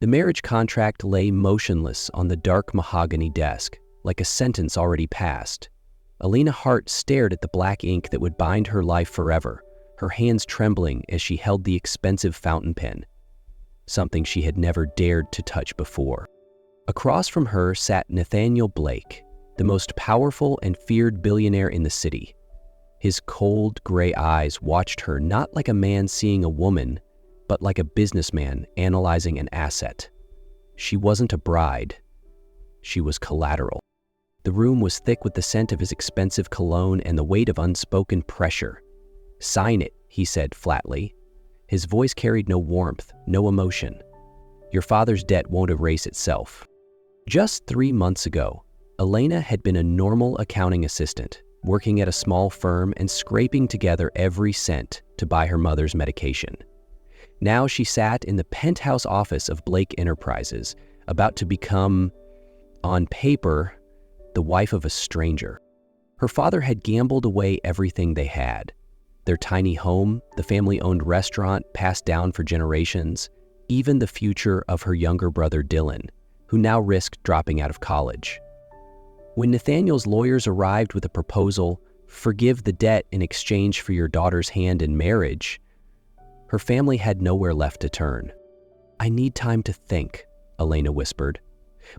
The marriage contract lay motionless on the dark mahogany desk, like a sentence already passed. Elena Hart stared at the black ink that would bind her life forever, her hands trembling as she held the expensive fountain pen, something she had never dared to touch before. Across from her sat Nathaniel Blake, the most powerful and feared billionaire in the city. His cold, gray eyes watched her not like a man seeing a woman, but like a businessman analyzing an asset. She wasn't a bride. She was collateral. The room was thick with the scent of his expensive cologne and the weight of unspoken pressure. "Sign it," he said flatly. His voice carried no warmth, no emotion. "Your father's debt won't erase itself." Just 3 months ago, Elena had been a normal accounting assistant, working at a small firm and scraping together every cent to buy her mother's medication. Now she sat in the penthouse office of Blake Enterprises, about to become, on paper, the wife of a stranger. Her father had gambled away everything they had. Their tiny home, the family-owned restaurant passed down for generations, even the future of her younger brother Dylan, who now risked dropping out of college. When Nathaniel's lawyers arrived with a proposal, "Forgive the debt in exchange for your daughter's hand in marriage," her family had nowhere left to turn. "I need time to think," Elena whispered.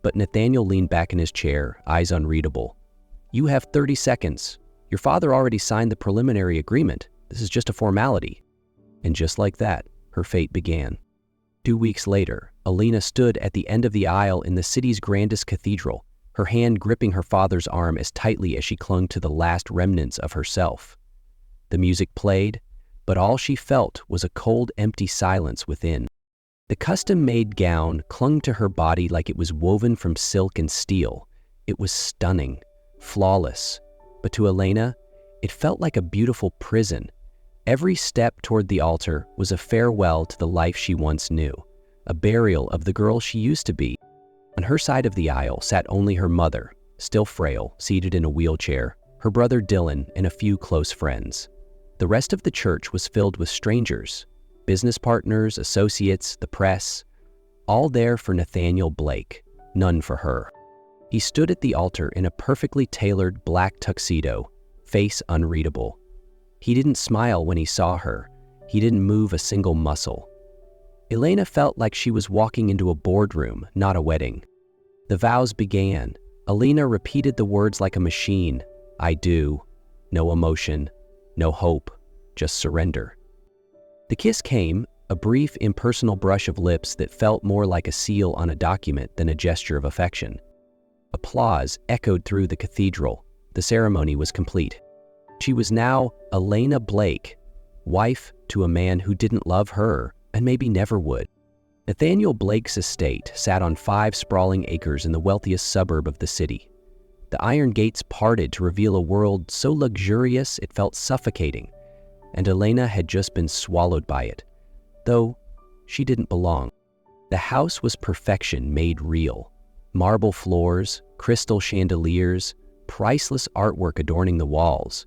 But Nathaniel leaned back in his chair, eyes unreadable. "You have 30 seconds. Your father already signed the preliminary agreement. This is just a formality." And just like that, her fate began. 2 weeks later, Elena stood at the end of the aisle in the city's grandest cathedral, her hand gripping her father's arm as tightly as she clung to the last remnants of herself. The music played, but all she felt was a cold, empty silence within. The custom-made gown clung to her body like it was woven from silk and steel. It was stunning, flawless, but to Elena, it felt like a beautiful prison. Every step toward the altar was a farewell to the life she once knew, a burial of the girl she used to be. On her side of the aisle sat only her mother, still frail, seated in a wheelchair, her brother Dylan, and a few close friends. The rest of the church was filled with strangers, business partners, associates, the press, all there for Nathaniel Blake, none for her. He stood at the altar in a perfectly tailored black tuxedo, face unreadable. He didn't smile when he saw her. He didn't move a single muscle. Elena felt like she was walking into a boardroom, not a wedding. The vows began. Elena repeated the words like a machine. "I do." No emotion, no hope, just surrender. The kiss came, a brief, impersonal brush of lips that felt more like a seal on a document than a gesture of affection. Applause echoed through the cathedral. The ceremony was complete. She was now Elena Blake, wife to a man who didn't love her and maybe never would. Nathaniel Blake's estate sat on 5 sprawling acres in the wealthiest suburb of the city. The iron gates parted to reveal a world so luxurious it felt suffocating, and Elena had just been swallowed by it, though she didn't belong. The house was perfection made real. Marble floors, crystal chandeliers, priceless artwork adorning the walls.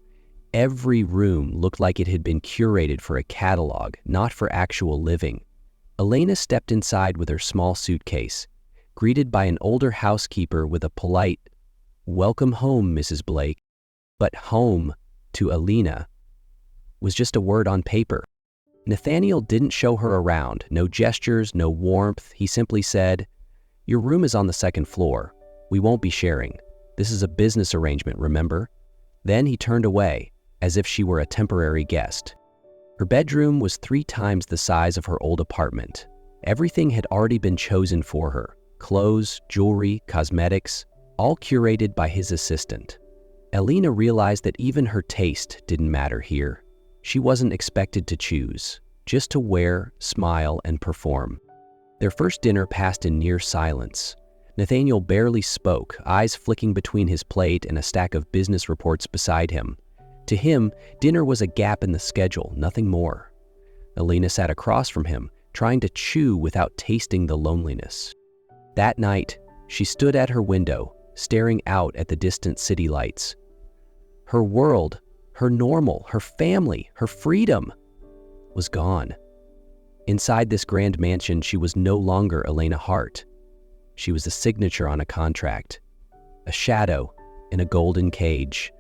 Every room looked like it had been curated for a catalog, not for actual living. Elena stepped inside with her small suitcase, greeted by an older housekeeper with a polite, "Welcome home, Mrs. Blake." But home, to Elena, was just a word on paper. Nathaniel didn't show her around, no gestures, no warmth. He simply said, "Your room is on the 2nd floor. We won't be sharing. This is a business arrangement, remember?" Then he turned away, as if she were a temporary guest. Her bedroom was 3 times the size of her old apartment. Everything had already been chosen for her: clothes, jewelry, cosmetics, all curated by his assistant. Elena realized that even her taste didn't matter here. She wasn't expected to choose, just to wear, smile, and perform. Their first dinner passed in near silence. Nathaniel barely spoke, eyes flicking between his plate and a stack of business reports beside him. To him, dinner was a gap in the schedule, nothing more. Elena sat across from him, trying to chew without tasting the loneliness. That night, she stood at her window, staring out at the distant city lights. Her world, her normal, her family, her freedom was gone. Inside this grand mansion, she was no longer Elena Hart. She was a signature on a contract, a shadow in a golden cage.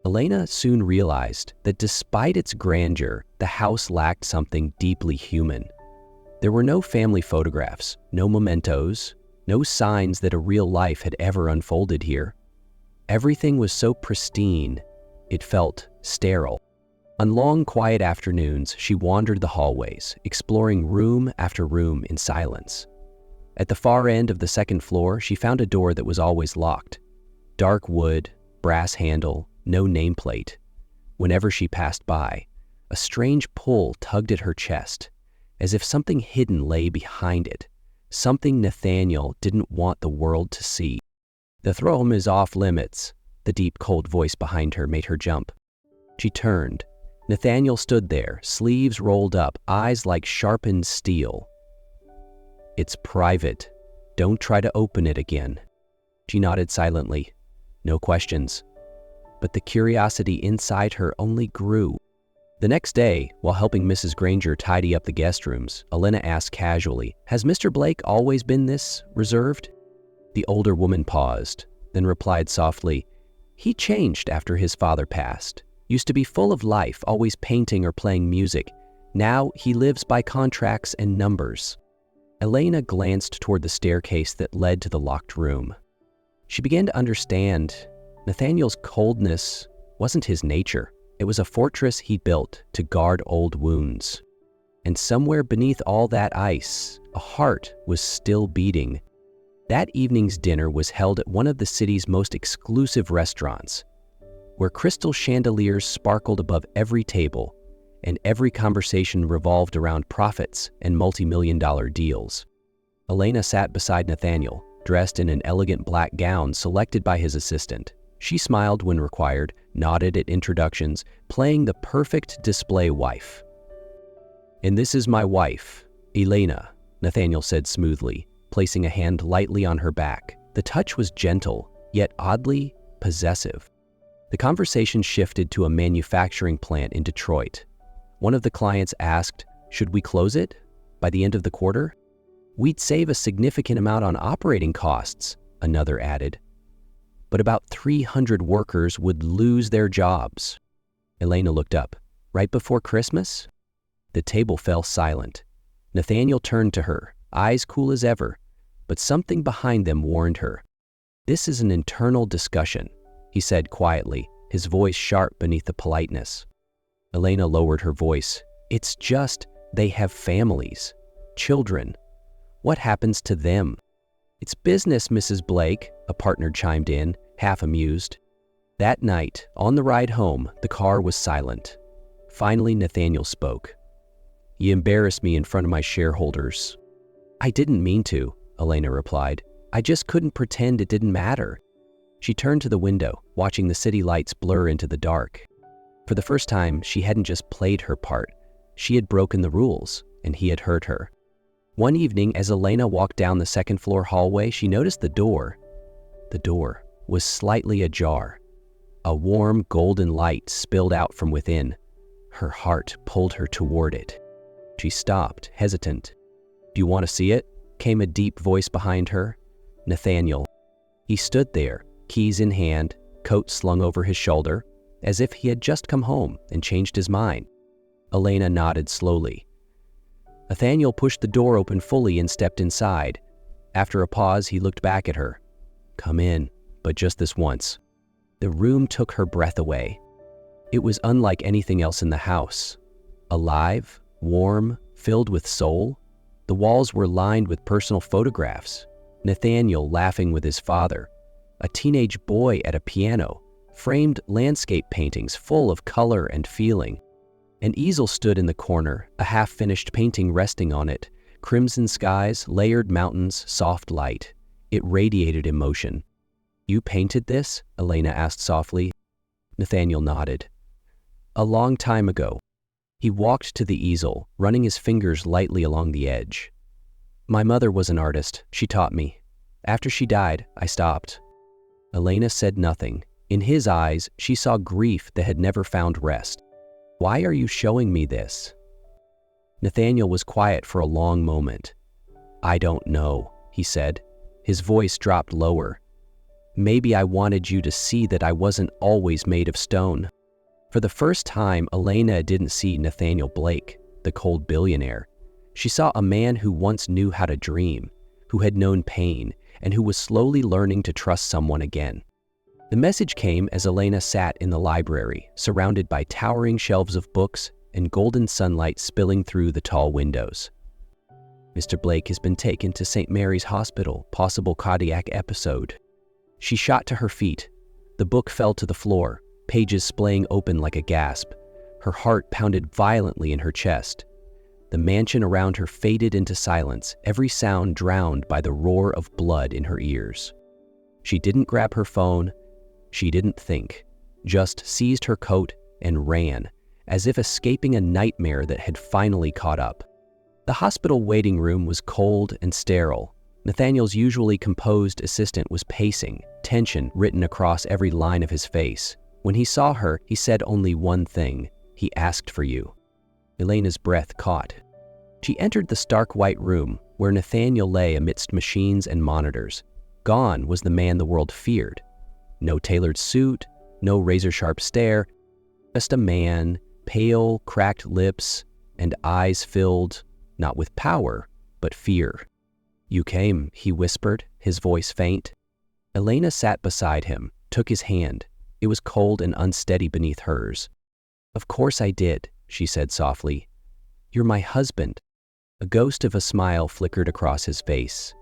Elena soon realized that despite its grandeur, the house lacked something deeply human. There were no family photographs, no mementos, no signs that a real life had ever unfolded here. Everything was so pristine, it felt sterile. On long, quiet afternoons, she wandered the hallways, exploring room after room in silence. At the far end of the second floor, she found a door that was always locked. Dark wood, brass handle, no nameplate. Whenever she passed by, a strange pull tugged at her chest, as if something hidden lay behind it, something Nathaniel didn't want the world to see. "The throne is off limits," the deep, cold voice behind her made her jump. She turned. Nathaniel stood there, sleeves rolled up, eyes like sharpened steel. "It's private. Don't try to open it again." She nodded silently. No questions. But the curiosity inside her only grew. The next day, while helping Mrs. Granger tidy up the guest rooms, Elena asked casually, "Has Mr. Blake always been this reserved?" The older woman paused, then replied softly, "He changed after his father passed. Used to be full of life, always painting or playing music. Now he lives by contracts and numbers." Elena glanced toward the staircase that led to the locked room. She began to understand Nathaniel's coldness wasn't his nature. It was a fortress he built to guard old wounds. And somewhere beneath all that ice, a heart was still beating. That evening's dinner was held at one of the city's most exclusive restaurants, where crystal chandeliers sparkled above every table, and every conversation revolved around profits and multi-million-dollar deals. Elena sat beside Nathaniel, dressed in an elegant black gown selected by his assistant. She smiled when required, nodded at introductions, playing the perfect display wife. "And this is my wife, Elena," Nathaniel said smoothly, placing a hand lightly on her back. The touch was gentle, yet oddly possessive. The conversation shifted to a manufacturing plant in Detroit. One of the clients asked, "Should we close it by the end of the quarter?" "We'd save a significant amount on operating costs," another added. "But about 300 workers would lose their jobs." Elena looked up. "Right before Christmas?" The table fell silent. Nathaniel turned to her, eyes cool as ever, but something behind them warned her. "This is an internal discussion," he said quietly, his voice sharp beneath the politeness. Elena lowered her voice. "It's just they have families, children. What happens to them?" "It's business, Mrs. Blake," a partner chimed in, half amused. That night, on the ride home, the car was silent. Finally, Nathaniel spoke. "You embarrassed me in front of my shareholders." "I didn't mean to," Elena replied. "I just couldn't pretend it didn't matter." She turned to the window, watching the city lights blur into the dark. For the first time, she hadn't just played her part. She had broken the rules, and he had hurt her. One evening, as Elena walked down the second-floor hallway, she noticed the door. The door was slightly ajar. A warm, golden light spilled out from within. Her heart pulled her toward it. She stopped, hesitant. "Do you want to see it?" came a deep voice behind her. Nathaniel. He stood there, keys in hand, coat slung over his shoulder, as if he had just come home and changed his mind. Elena nodded slowly. Nathaniel pushed the door open fully and stepped inside. After a pause, he looked back at her. "Come in, but just this once." The room took her breath away. It was unlike anything else in the house. Alive, warm, filled with soul. The walls were lined with personal photographs. Nathaniel laughing with his father. A teenage boy at a piano. Framed landscape paintings full of color and feeling. An easel stood in the corner, a half-finished painting resting on it. Crimson skies, layered mountains, soft light. It radiated emotion. "You painted this?" Elena asked softly. Nathaniel nodded. "A long time ago." He walked to the easel, running his fingers lightly along the edge. "My mother was an artist. She taught me. After she died, I stopped." Elena said nothing. In his eyes, she saw grief that had never found rest. "Why are you showing me this?" Nathaniel was quiet for a long moment. "I don't know," he said. His voice dropped lower. "Maybe I wanted you to see that I wasn't always made of stone." For the first time, Elena didn't see Nathaniel Blake, the cold billionaire. She saw a man who once knew how to dream, who had known pain, and who was slowly learning to trust someone again. The message came as Elena sat in the library, surrounded by towering shelves of books and golden sunlight spilling through the tall windows. "Mr. Blake has been taken to St. Mary's Hospital, possible cardiac episode." She shot to her feet. The book fell to the floor, pages splaying open like a gasp. Her heart pounded violently in her chest. The mansion around her faded into silence, every sound drowned by the roar of blood in her ears. She didn't grab her phone. She didn't think, just seized her coat and ran, as if escaping a nightmare that had finally caught up. The hospital waiting room was cold and sterile. Nathaniel's usually composed assistant was pacing, tension written across every line of his face. When he saw her, he said only one thing: "He asked for you." Elena's breath caught. She entered the stark white room, where Nathaniel lay amidst machines and monitors. Gone was the man the world feared. No tailored suit, no razor-sharp stare, just a man, pale, cracked lips, and eyes filled, not with power, but fear. "You came," he whispered, his voice faint. Elena sat beside him, took his hand. It was cold and unsteady beneath hers. "Of course I did," she said softly. "You're my husband." A ghost of a smile flickered across his face.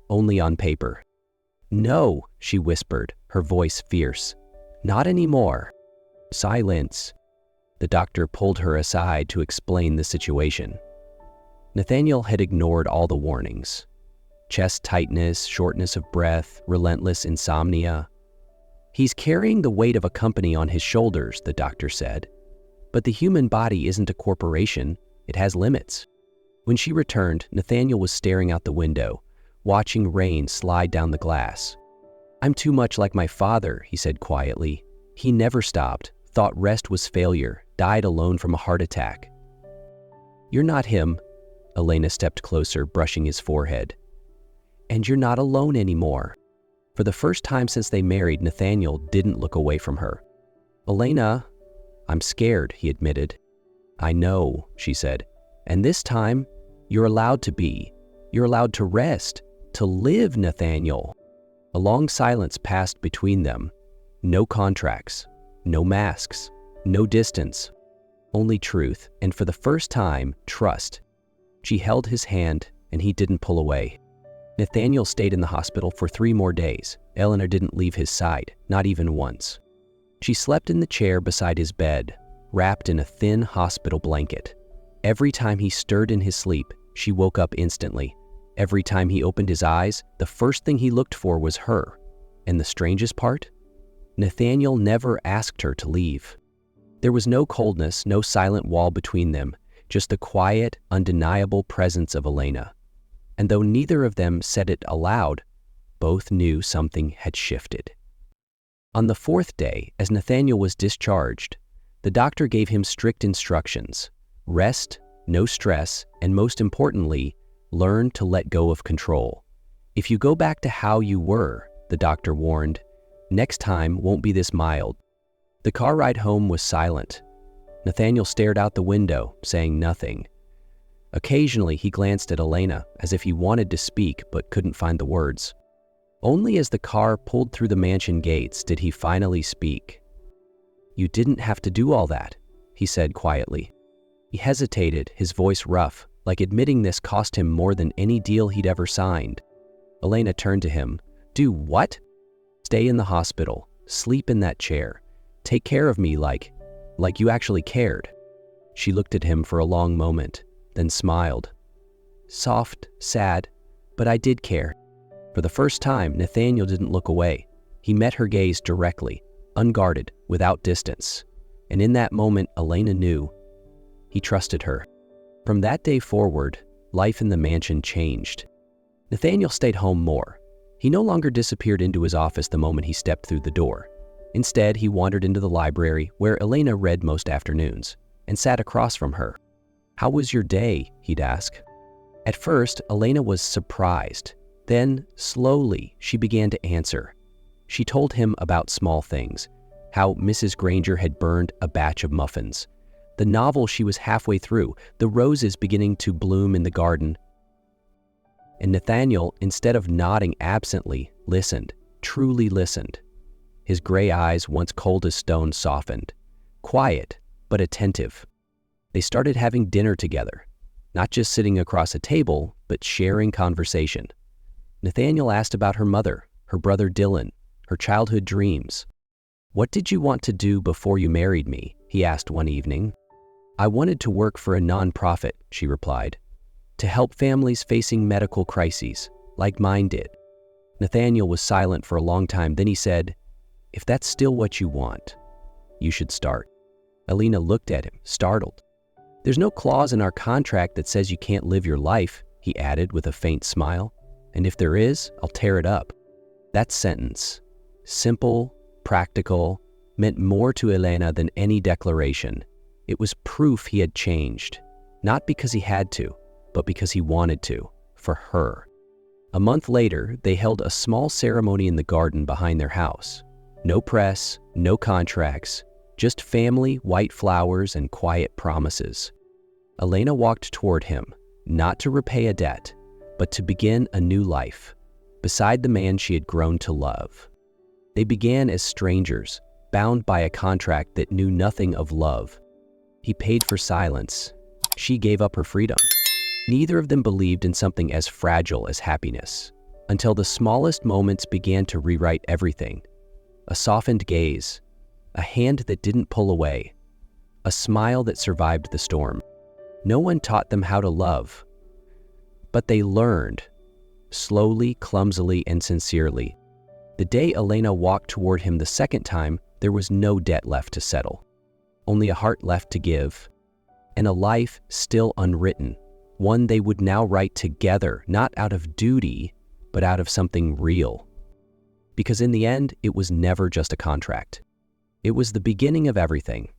"Only on paper." "No," she whispered, her voice fierce. "Not anymore." Silence. The doctor pulled her aside to explain the situation. Nathaniel had ignored all the warnings. Chest tightness, shortness of breath, relentless insomnia. "He's carrying the weight of a company on his shoulders," the doctor said. "But the human body isn't a corporation. It has limits." When she returned, Nathaniel was staring out the window, watching rain slide down the glass. "I'm too much like my father," he said quietly. "He never stopped, thought rest was failure, died alone from a heart attack." "You're not him." Elena stepped closer, brushing his forehead. "And you're not alone anymore." For the first time since they married, Nathaniel didn't look away from her. "Elena, I'm scared," he admitted. "I know," she said. "And this time, you're allowed to be. You're allowed to rest, to live, Nathaniel." A long silence passed between them. No contracts, no masks, no distance. Only truth, and for the first time, trust. She held his hand, and he didn't pull away. Nathaniel stayed in the hospital for 3 more days. Eleanor didn't leave his side, not even once. She slept in the chair beside his bed, wrapped in a thin hospital blanket. Every time he stirred in his sleep, she woke up instantly. Every time he opened his eyes, the first thing he looked for was her. And the strangest part? Nathaniel never asked her to leave. There was no coldness, no silent wall between them, just the quiet, undeniable presence of Elena. And though neither of them said it aloud, both knew something had shifted. On the 4th day, as Nathaniel was discharged, the doctor gave him strict instructions: rest, no stress, and most importantly, learn to let go of control. If you go back to how you were, the doctor warned, next time won't be this mild. The car ride home was silent. Nathaniel stared out the window, saying nothing. Occasionally, he glanced at Elena as if he wanted to speak but couldn't find the words. Only as the car pulled through the mansion gates did he finally speak. "You didn't have to do all that," he said quietly. He hesitated, his voice rough, like admitting this cost him more than any deal he'd ever signed. Elena turned to him. "Do what?" "Stay in the hospital, sleep in that chair, take care of me like you actually cared." She looked at him for a long moment, then smiled. Soft, sad, but I did care. For the first time, Nathaniel didn't look away. He met her gaze directly, unguarded, without distance. And in that moment, Elena knew. He trusted her. From that day forward, life in the mansion changed. Nathaniel stayed home more. He no longer disappeared into his office the moment he stepped through the door. Instead, he wandered into the library, where Elena read most afternoons, and sat across from her. "How was your day?" he'd ask. At first, Elena was surprised. Then, slowly, she began to answer. She told him about small things, how Mrs. Granger had burned a batch of muffins, the novel she was halfway through, the roses beginning to bloom in the garden. And Nathaniel, instead of nodding absently, listened, truly listened. His gray eyes, once cold as stone, softened. Quiet, but attentive. They started having dinner together, not just sitting across a table, but sharing conversation. Nathaniel asked about her mother, her brother Dylan, her childhood dreams. "What did you want to do before you married me?" he asked one evening. "I wanted to work for a nonprofit," she replied, "to help families facing medical crises, like mine did." Nathaniel was silent for a long time, then he said, "If that's still what you want, you should start." Elena looked at him, startled. "There's no clause in our contract that says you can't live your life," he added with a faint smile. "And if there is, I'll tear it up." That sentence, simple, practical, meant more to Elena than any declaration. It was proof he had changed, not because he had to, but because he wanted to, for her. A month later, they held a small ceremony in the garden behind their house. No press, no contracts, just family, white flowers, and quiet promises. Elena walked toward him, not to repay a debt, but to begin a new life, beside the man she had grown to love. They began as strangers, bound by a contract that knew nothing of love. He paid for silence. She gave up her freedom. Neither of them believed in something as fragile as happiness, until the smallest moments began to rewrite everything. A softened gaze, a hand that didn't pull away, a smile that survived the storm. No one taught them how to love, but they learned, slowly, clumsily, and sincerely. The day Elena walked toward him the second time, there was no debt left to settle, only a heart left to give, and a life still unwritten, one they would now write together, not out of duty, but out of something real. Because in the end, it was never just a contract. It was the beginning of everything.